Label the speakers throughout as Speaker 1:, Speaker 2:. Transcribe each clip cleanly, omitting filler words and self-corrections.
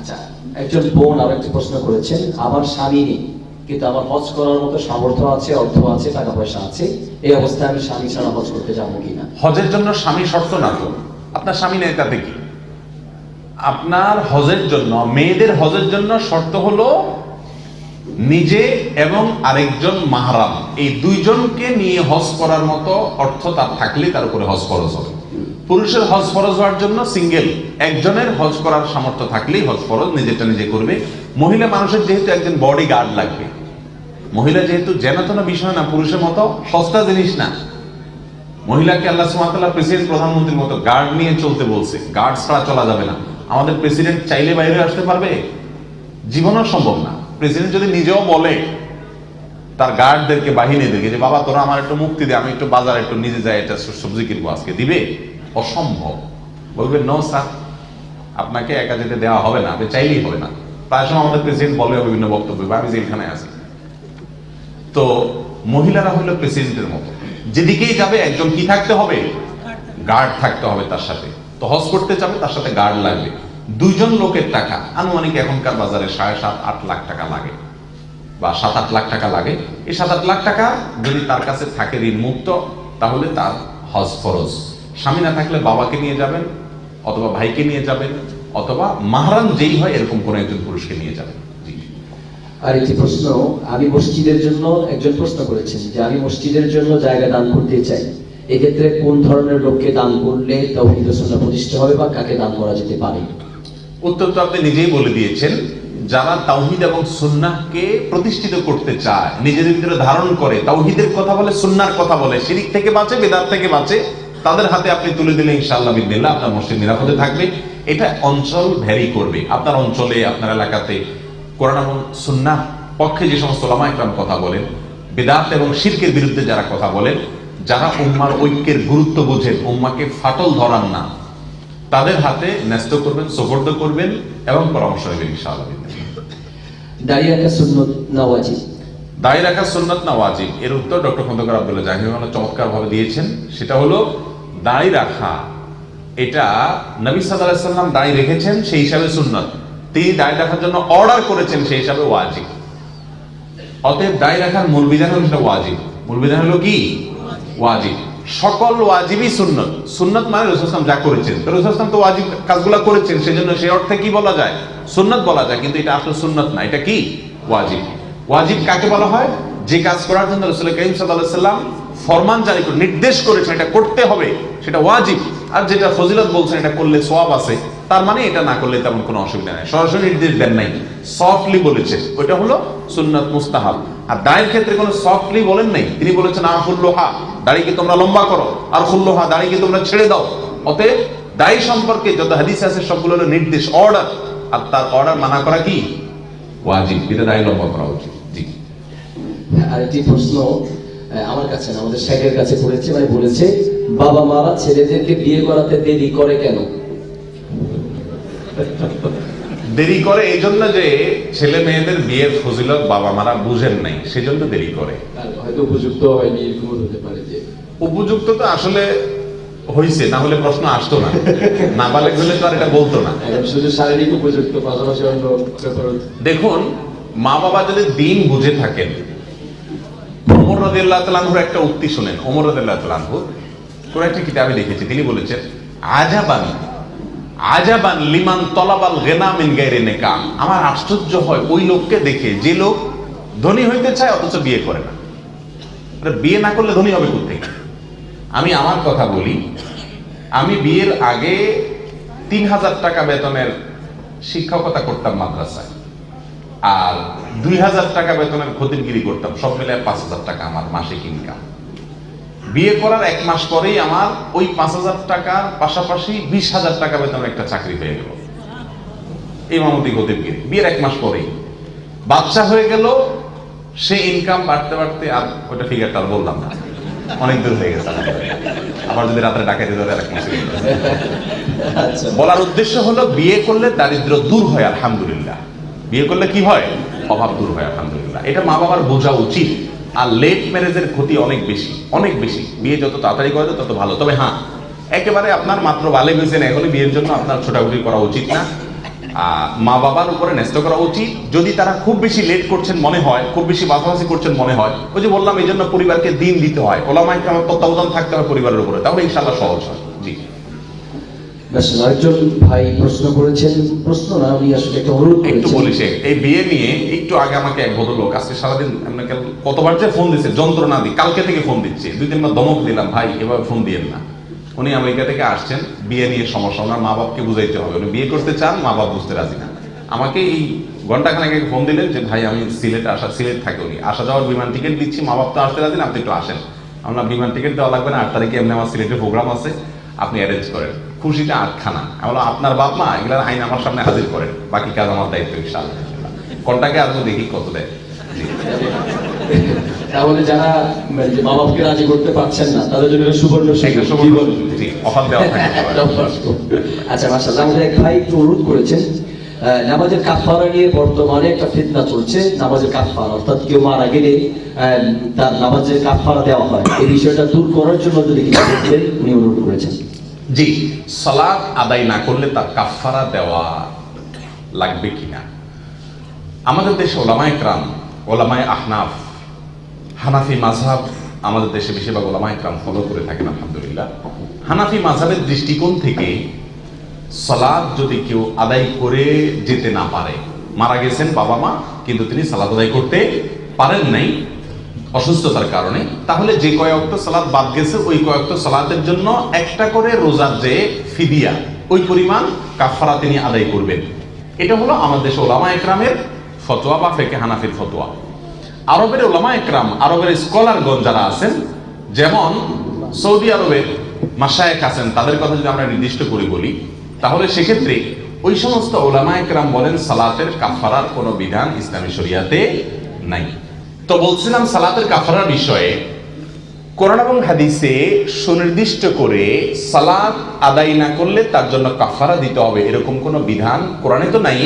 Speaker 1: আচ্ছা, একজন বোন আর একটা প্রশ্ন করেছেন, আমার স্বামী নেই কিন্তু আমার হজ করার মতো সামর্থ্য আছে, অর্থ আছে, টাকা পয়সা আছে, এই অবস্থায় আমি স্বামী ছাড়া হজ করতে যাবো কিনা?
Speaker 2: হজের জন্য স্বামী শর্ত না তো, আপনার স্বামী নেই তাতে কি? আপনার হজের জন্য, মেয়েদের হজের জন্য শর্ত হলো নিজে এবং আরেকজন মাহরাম, এই দুইজনকে নিয়ে হজ করার মতো অর্থ তার থাকলে তার উপরে হজ ফরজ হবে। পুরুষের হজ ফরজ হওয়ার জন্য সিঙ্গেল একজনের হজ করার সামর্থ্য থাকলেই হজ ফরজ, নিজেরটা নিজে করবে। মহিলা মানুষের যেহেতু একজন বডি গার্ড লাগবে, মহিলা যেহেতু যেন বিষয় না, পুরুষের মতো সস্তা জিনিস না। মহিলাকে আল্লাহ সুবহানাহু ওয়া তাআলা প্রেসিডেন্ট প্রধানমন্ত্রীর মতো গার্ড নিয়ে চলতে বলছে, গার্ড ছাড়া চলা যাবে না। আমাদের প্রেসিডেন্ট চাইলে বাইরে আসতে পারবে? জীবনও সম্ভব না। প্রেসিডেন্ট যদি নিজেও বলে তার গার্ডদেরকে, বাহিনীদেরকে যে বাবা তোরা আমার একটু মুক্তি দে, আমি একটু বাজারে একটু নিজে যাই, এটা সবজি কিনবো আজকে, দিবে? অসম্ভব। বলবে নো স্যার, আপনাকে একা যেতে দেওয়া হবে না, আপনি চাইলেই হবে না। প্রায় সময় আমাদের প্রেসিডেন্ট বলে বিভিন্ন বক্তব্য, আমি জেলখানায় আছি। তো মহিলারা হলো প্রেসিডেন্টের মতো, যেদিকেই যাবে একজন কি থাকতে হবে? গার্ড থাকতে হবে তার সাথে। তো হজ করতে যাবে, তার সাথে গার্ড লাগবে। দুইজন লোকের টাকা আনুমানিক এখনকার বাজারে 7.5-8 লাখ টাকা লাগে, বা 7-8 লাখ টাকা লাগে। এই 7-8 লাখ টাকা যদি তার কাছে থাকে ঋণ মুক্ত, তাহলে তার হজ ফরজ। স্বামী না থাকলে বাবাকে নিয়ে যাবেন, অথবা ভাইকে নিয়ে যাবেন, অথবা মাহরাম যেই হয় এরকম কোন একজন পুরুষকে নিয়ে যাবেন।
Speaker 1: আর একটি প্রশ্ন, আমি মসজিদের জন্য, একজন প্রশ্ন করেছেন যে আমি মসজিদের জন্য জায়গা দান করতে চাই, এক্ষেত্রে কোন ধরনের লোককে দান করলে তাওহীদ ও সুন্নাহ প্রতিষ্ঠা হবে, বা কাকে দান করা যেতে পারে?
Speaker 2: উত্তর তো আপনি নিজেই বলে দিয়েছেন। যারা তাওহীদ এবং সুন্নাহকে প্রতিষ্ঠিত করতে চায়, নিজেদের ভিতরে ধারণ করে, তাওহীদের কথা বলে, সুন্নাহর কথা বলে, শিরক থেকে বাঁচে, বিদআত থেকে বাঁচে, তাদের হাতে আপনি তুলে দিলে ইনশাআল্লাহ বিদিনিল্লাহ আপনার মসজিদ নিরাপদে থাকবে। এটা অঞ্চল ভ্যারি করবে। আপনার অঞ্চলে, আপনার এলাকাতে কোরআন এবং সুন্নাহ পক্ষে যে সমস্ত উলামা ইকরাম কথা বলেন, বিদআত এবং শিরকের বিরুদ্ধে যারা কথা বলেন, যারা উম্মার ঐক্যের গুরুত্ব বোঝেন, উম্মাকে ফাটল ধরান না, তাদের হাতে ন্যস্ত করবেন, সুপর্দ করবেন এবং পরামর্শ নেবেন ইনশাআল্লাহ।
Speaker 1: দাড়ি রাখা সুন্নত না ওয়াজিব?
Speaker 2: দাড়ি রাখা সুন্নত না ওয়াজিব, এর উত্তর ডক্টর খন্দকার আব্দুল্লাহ জাহির চমৎকার ভাবে দিয়েছেন। সেটা হলো দাড়ি রাখা, এটা নবী সাল্লাল্লাহু আলাইহি ওয়াসাল্লাম দাড়ি রেখেছেন, সেই হিসাবে সুন্নত। তিনি দাড়ি রাখার জন্য অর্ডার করেছেন, সেই হিসাবে ওয়াজিব। অতএব দাড়ি রাখার মূল বিধান হলো সেটা ওয়াজিব। মূল বিধান হলো কি? ওয়াজিব। সকল ওয়াজিবই সুন্নত। সুন্নত মানে রাসূল সাল্লাল্লাহু আলাইহি ওয়াসাল্লাম যা করেছেন, তো রাসূল সাল্লাল্লাহু আলাইহি ওয়াসাল্লাম তো ওয়াজিব কাজগুলো করেছেন, সেজন্য সেই অর্থে কি বলা যায়? সুন্নত বলা যায়। কিন্তু এটা আসলে সুন্নত না, এটা কি? ওয়াজিব। ওয়াজিব কাকে বলা হয়? যে কাজ করার জন্য রাসূল কারীম সাল্লাল্লাহু আলাইহি ওয়াসাল্লাম ফরমান জারি করে নির্দেশ করেছেন এটা করতে হবে, সেটা ওয়াজিব। আর যেটা ফজিলত বলছেন এটা করলে সওয়াব আছে, তার মানে এটা না করলে তেমন কোনো অসুবিধা নেই। সরাসরি নির্দেশ দেন নাই, সফটলি বলেছেন, ওইটা হলো সুন্নাত মুস্তাহাব। আর দাড়ির ক্ষেত্রে কোনো সফটলি বলেন নাই, তিনি বলেছেন আফুল্লোহা, দাড়িকে তোমরা লম্বা করো, আর খুল্লোহা, দাড়িকে তোমরা ছেড়ে দাও। অতএব দাড়ি সম্পর্কে যত হাদিস আছে সবগুলো হলো নির্দেশ, অর্ডার। আর তার অর্ডার মানা করা কি? ওয়াজিব। এটা দাড়ি লম্বা করা উচিত। জি।
Speaker 1: আরেকটি প্রশ্ন আমার কাছে না, আমাদের শেখের কাছে পড়েছে, মানে বলেছে বাবা মারা ছেলেদেরকে বিয়ে করাতে দেরি করে কেন?
Speaker 2: দেরি করে এই জন্য যে ছেলে মেয়েদের বিয়ের ফজিলত বাবা মারা বুঝেন নাই, সেজন্য দেরি করে।
Speaker 1: হয়তো উপযুক্ত হয়নি, এরকম হতে পারে। যে
Speaker 2: উপযুক্ত তো আসলে হইছে, না হলে প্রশ্ন আসতো না। নাবালেগ হলে তো আর এটা বলতো না।
Speaker 1: শুধু শারীরিক উপযুক্ত, পাশাপাশি অন্য ব্যাপার।
Speaker 2: দেখুন, মা বাবা যদি দিন বুঝে থাকেন, ওমর রাদিয়াল্লাহু তাআলা আনহুর একটা উক্তি শুনেন। ওমর রাদিয়াল্লাহু তাআলা আনহু কোন একটা কিতাবে লিখেছে, তিনি বলেছেন আজাবান আজাবান লিমান তলাবাল গিনা মিন গায়রি নিকাহ। আমার আশ্চর্য হয় ওই লোককে দেখে যে লোক ধনী হইতে চায় অথচ বিয়ে করে না। বিয়ে না করলে ধনী হবে কোত্থেকে? আমি আমার কথা বলি, আমি বিয়ের আগে 3000 টাকা বেতনের শিক্ষকতা করতাম মাদ্রাসায়, আর 2000 টাকা বেতনের খতিবগিরি করতাম, সব মিলে 5000 টাকা আমার মাসিক ইনকাম। বিয়ে করার 1 মাস পরেই আমার ওই 5000 টাকার পাশাপাশি 20,000 টাকা বেতনের একটা চাকরি হয়ে গেল, ইমামতি খতিবগিরি। বিয়ের 1 মাস পরেই বাচ্চা হয়ে গেল, সে ইনকাম বাড়তে বাড়তে, আর ওটা ফিগারটা আর বললাম না, অনেক দূর হয়ে গেছে। আবার যদি রাতে ডাকাতি ধরে বলার উদ্দেশ্য হলো, বিয়ে করলে দারিদ্র দূর হয় আলহামদুলিল্লাহ। বিয়ে করলে কি হয়? অভাব দূর হয় আলহামদুলিল্লাহ। এটা মা বাবার বোঝা উচিত। আর লেট ম্যারেজের ক্ষতি অনেক বেশি, অনেক বেশি। বিয়ে যত তাড়াতাড়ি করে তত ভালো। তবে হ্যাঁ, একেবারে আপনার মাত্র বালেগ হয়েছেন এখনই বিয়ের জন্য আপনার ছোটাছুটি করা উচিত না। মা বাবার উপরে ন্যস্ত করা উচিত। যদি তারা খুব বেশি লেট করছেন মনে হয়, খুব বেশি বাছাবাছি করছেন মনে হয়, ওই যে বললাম এই জন্য পরিবারকে দিন দিতে হয়, ওলামায়ে কেরামের তত্ত্বাবধান থাকতে হয় পরিবারের উপরে, তাহলে ইনশাআল্লাহ সহজ হয়। জি
Speaker 1: আরেকজন ভাই প্রশ্ন করেছেন, প্রশ্ন না উনি আসলে একটা অনুরোধ
Speaker 2: একটু
Speaker 1: করেছেন।
Speaker 2: বলি, সে এই বিয়ে নিয়ে একটু আগে আমাকে এক ভদ্রলোক আজকে সারাদিন আপনাকে কতবার যে ফোন দিচ্ছে, যন্ত্রণা দিই, কালকে থেকে ফোন দিচ্ছে, 2-3 বার ধমক দিলাম, ভাই এভাবে ফোন দিয়েন না। উনি আমেরিকা থেকে আসছেন, বিয়ে নিয়ে সমস্যা, ওনার মা বাপকে বুঝাইতে হবে, উনি বিয়ে করতে চান, মা বাপ বুঝতে রাজি না। আমাকে এই ঘন্টাখানেক আগে ফোন দিলেন যে ভাই আমি সিলেট থাকে, উনি আসা যাওয়ার বিমান টিকিট দিচ্ছি, মা বাপ তো আসতে রাজি না, আপনি একটু আসেন। আমরা বিমান টিকিট দেওয়া লাগবে না, 8 তারিখে এমনি আমার সিলেটের প্রোগ্রাম আছে, আপনি অ্যারেঞ্জ করেন। খুশিতে আটখানা। আমরা আপনার বাপ মা এগুলার আইন আমার সামনে হাজির করেন, বাকি কাজ আমার দায়িত্ব ইনশাআল্লাহ। কন্টাকে আসবো, দেখি কত দেয়।
Speaker 1: তাহলে যারা মা বাপকে রাজি করতে পারছেন না তাদের জন্য সুবর্ণ
Speaker 2: অফার দেওয়া থাকে।
Speaker 1: আচ্ছা মাশাআল্লাহ, আমাদের এক ভাই একটু অনুরোধ করেছেন, নামাজের কাফারা নিয়ে বর্তমানে একটা ফিতনা চলছে, নামাজের কাফারা অর্থাৎ কেউ মারা গেলে তার নামাজের কাফারা দেওয়া হয়, এই বিষয়টা দূর করার জন্য যদি কিছু বলতেন উনি অনুরোধ করেছেন।
Speaker 2: জি, সালাত আদায় না করলে তার কাফারা দেওয়া লাগবে কিনা। আমাদের দেশে ওলামায়ে কেরাম, ওলামায়ে আহনাফ, হানাফি মাযহাব আমাদের দেশে বেশিরভাগ ওলামায়ে কেরাম ফলো করে থাকেন আলহামদুলিল্লাহ। হানাফি মাযহাবের দৃষ্টিকোণ থেকে সালাত যদি কেউ আদায় করে যেতে না পারে, মারা গেছেন বাবা মা কিন্তু তিনি সালাত আদায় করতে পারেন নাই অসুস্থতার কারণে, তাহলে যে কয় ওয়াক্ত সালাত বাদ গেছে ওই কয় ওয়াক্ত সালাতের জন্য একটা করে রোজার যে ফিদিয়া, ওই পরিমাণ কাফারা তিনি আদায় করবেন। এটা হলো আমাদের দেশে ওলামায়ে কেরামের ফতোয়া বা ফিকহে হানাফির ফতোয়া। আরবের ওলামায়ে কেরাম, আরবের স্কলারগণ যারা আছেন, যেমন সৌদি আরবের মাশায়েখ আছেন, তাদের কথা যদি আমরা নির্দিষ্ট করে বলি, তাহলে সেক্ষেত্রে ওই সমস্ত ওলামায়ে কেরাম বলেন সালাতের কাফারার কোনো বিধান ইসলামী শরিয়াতে নাই। তো বলছিলাম সালাতের কাফারার বিষয়ে কোরআন এবং হাদিসে সুনির্দিষ্ট করে সালাত আদায় না করলে তার জন্য কাফারা দিতে হবে এরকম কোনো বিধান কোরআনে তো নাই,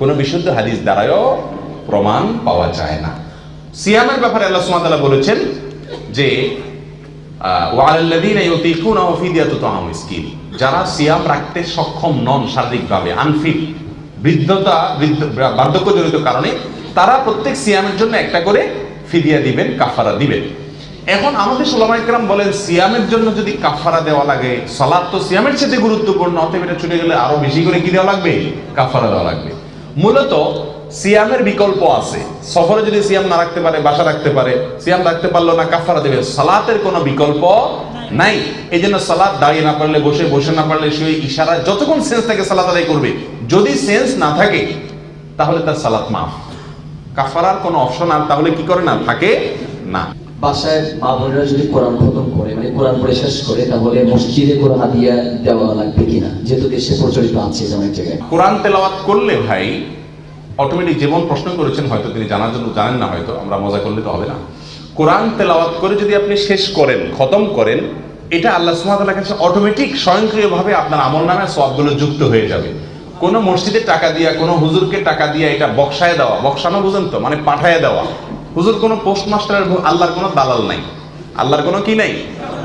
Speaker 2: কোনো বিশুদ্ধ হাদিস দ্বারাও প্রমাণ পাওয়া যায় না। সিয়ামের ব্যাপারে আল্লাহ সুবহানাহু ওয়া তাআলা বলেছেন যে ওয়ালাল্লাযীনা ইউতীকুনাহু ফিদিয়াতুন তাআমু মিসকিন, যারা সিয়াম রাখতে সক্ষম নন, শারীরিকভাবে আনফিট, বার্ধক্যজনিত কারণে, তারা প্রত্যেক সিয়ামের জন্য একটা করে ফিদিয়া দিবেন, কাফারা দিবেন। এখন আমাদের ওলামায়ে কেরাম বলেন সিয়ামের জন্য যদি কাফারা দেওয়া লাগে, সালাত তো সিয়ামের চেয়ে গুরুত্বপূর্ণ, অতএব এটা ছুটে গেলে আরো বেশি করে কি দেওয়া লাগবে, কাফারা দেওয়া লাগবে। মূলত সিয়ামের বিকল্প আছে, সফরে যদি সিয়াম না রাখতে পারে বাসা রাখতে পারে, সিয়াম রাখতে পারলো না কাফারা দেবে। সালাতের কোনো বিকল্প নাই, এই জন্য সালাত দাঁড়িয়ে না পারলে বসে, বসে না পারলে শুয়ে, ইশারা যতক্ষণ সেন্স থাকে সালাত আদায় করবে। যদি সেন্স না থাকে তাহলে তার সালাত মাফ, কাফারার কোনো অপশন আর তাহলে কি করে না, থাকে না।
Speaker 1: বাসায় মা বোনেরা যদি কোরআন খতম করে, মানে কোরআন পড়ে শেষ করে, তাহলে মসজিদে কোরআন হাদিয়া দেওয়া লাগবে কিনা, যেহেতু দেশে প্রচলিত আছে যেমন এক জায়গায়।
Speaker 2: কোরআন তেলাওয়াত করলে ভাই অটোমেটিক, যেমন প্রশ্ন করেছেন হয়তো তিনি জানার জন্য জানেন না, হয়তো আমরা মজা করলে তো হবে না। কোরআন তেলাওয়াত করে যদি আপনি শেষ করেন, খতম করেন, এটা আল্লাহ সুবহানাহু ওয়া তাআলার কাছে অটোমেটিক স্বয়ংক্রিয়ভাবে আপনার আমলনামায় সওয়াবগুলো যুক্ত হয়ে যাবে। কোনো মসজিদে টাকা দিয়া, কোনো হুজুরকে টাকা দিয়া এটা বক্সায় দেওয়া, বক্সানো বুঝেন তো, মানে পাঠায় দেওয়া। হুজুর কোনো পোস্টমাস্টারের, আল্লাহর কোনো দালাল নাই, আল্লাহর কোনো কি নাই,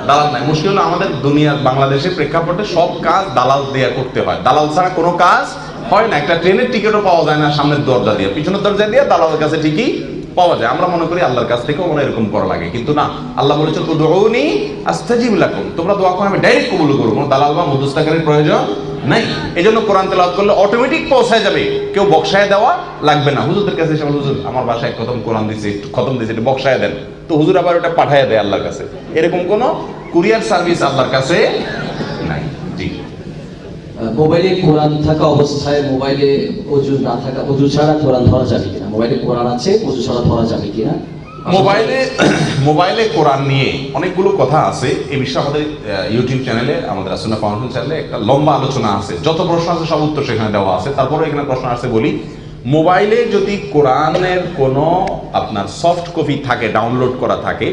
Speaker 2: দালাল নাই। মুশকিল হলো আমাদের দুনিয়ার বাংলাদেশের প্রেক্ষাপটে সব কাজ দালাল দেয়া করতে হয়, দালাল ছাড়া কোনো কাজ হয় না। একটা ট্রেনের টিকিটও পাওয়া যায় না সামনের দরজা দিয়ে, পিছনের দরজা দিয়ে দালালের কাছে ঠিকই পাওয়া যায়। আমরা মনে করি আল্লাহর কাছ থেকেও মনে এরকম করা লাগে, কিন্তু না। আল্লাহ বলেছেন উদউনি আস্তাজিব লাকুম, তোমরা দোয়া করো আমি ডাইরেক্ট কবুল করব, কোনো দালাল বা মধ্যস্থকারীর প্রয়োজন নাই। এই জন্য কোরআন তেলাওয়াত করলে অটোমেটিক পৌঁছায় যাবে, কেউ বক্সায় দেওয়া লাগবে না। হুজুরদের কাছে এসে হুজুর আমার বাসায় খতম কোরআন দিয়েছে, একটু খতম দিয়েছে, এটা বক্সায় দেন, তো হুজুর আবার ওটা পাঠায় দেয় আল্লাহর কাছে। এরকম কোন কুরিয়ার সার্ভিস আল্লাহর কাছে নাই। জি,
Speaker 1: মোবাইলে কোরআন থাকা অবস্থায় মোবাইলে ওযু না থাকা, ওযু ছাড়া কোরআন ধরা যাবে কিনা, মোবাইলে কোরআন আছে ওযু ছাড়া ধরা যাবে কিনা।
Speaker 2: মোবাইলে কোরআন নিয়ে অনেকগুলো কথা আছে, এই বিষয়ে আমাদের ইউটিউব চ্যানেলে, আমাদের আসুন্নাহ ফাউন্ডেশন চ্যানেলে একটা লম্বা আলোচনা আছে, যত প্রশ্ন আছে সব উত্তর সেখানে দেওয়া আছে। তারপরে এখানে প্রশ্ন আছে বলি, মোবাইলে যদি কোরআনের কোনো আপনার সফট কপি থাকে, ডাউনলোড করা থাকে,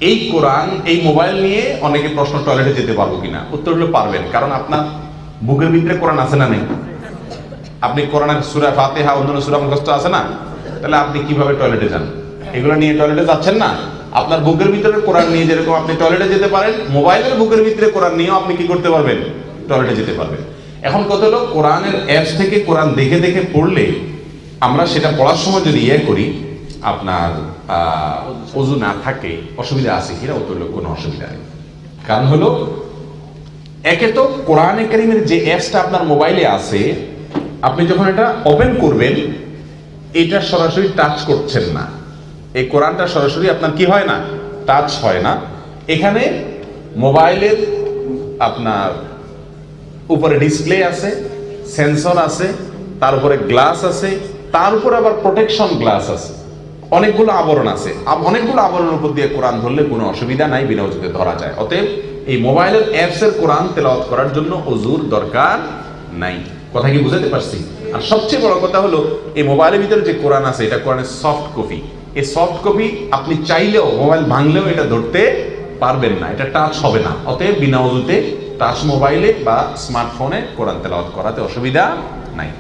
Speaker 2: এই কোরআন, এই মোবাইল নিয়ে অনেকে প্রশ্ন, টয়লেটে যেতে পারবো কিনা। উত্তর হলো পারবেন, কারণ আপনার বুকের ভিতরে কোরআন আছে না নেই? আপনি কোরআনের সূরা ফাতিহা, অন্যান্য সূরা মুখস্থ আছে না, তাহলে আপনি কিভাবে টয়লেটে যান? এগুলো নিয়ে টয়লেটে যাচ্ছেন না। আপনার বুকের ভিতরে কোরআন নিয়ে যেরকম আপনি টয়লেটে যেতে পারেন, মোবাইলের বুকের ভিতরে কোরআন নিয়েও আপনি কি করতে পারবেন, টয়লেটে যেতে পারবেন। এখন কত হলো, কোরআনের অ্যাপস থেকে কোরআন দেখে দেখে পড়লে আমরা সেটা পড়ার সময় যদি করি, আপনার ওযু না থাকে, অসুবিধা আছে কিনা? উত্তর হলো কোনো অসুবিধা নেই। কারণ হলো, একে তো কোরআনে কারীমের যে অ্যাপসটা আপনার মোবাইলে আছে, আপনি যখন এটা ওপেন করবেন, এটা সরাসরি টাচ করছেন না। এই কোরআনটা সরাসরি আপনার কি হয় না, টাচ হয় না। এখানে মোবাইলের আপনার উপরে ডিসপ্লে আছে, সেন্সর আছে, তার উপরে গ্লাস আছে, তার উপরে আবার প্রোটেকশন গ্লাস আছে, অনেকগুলো আবরণ আছে। অনেকগুলো আবরণের উপর দিয়ে কোরআন ধরলে কোনো অসুবিধা নাই, বিনা অজুতে ধরা যায়। অতএব এই মোবাইলের অ্যাপসের কোরআন তেলাওয়াত করার জন্য ওযুর দরকার নাই। কথা কি বুঝাতে পারছি? আর সবচেয়ে বড় কথা হলো, এই মোবাইলের ভিতরে যে কোরআন আছে, এটা কোরআনের সফট কপি। এই সফট কপি আপনি চাইলেও, মোবাইল ভাঙলেও এটা ধরতে পারবেন না, এটা টাচ হবে না। অতএব বিনা ওযুতে টাচ মোবাইলে বা স্মার্টফোনে কোরআন তেলাওয়াত করাতে অসুবিধা নাই।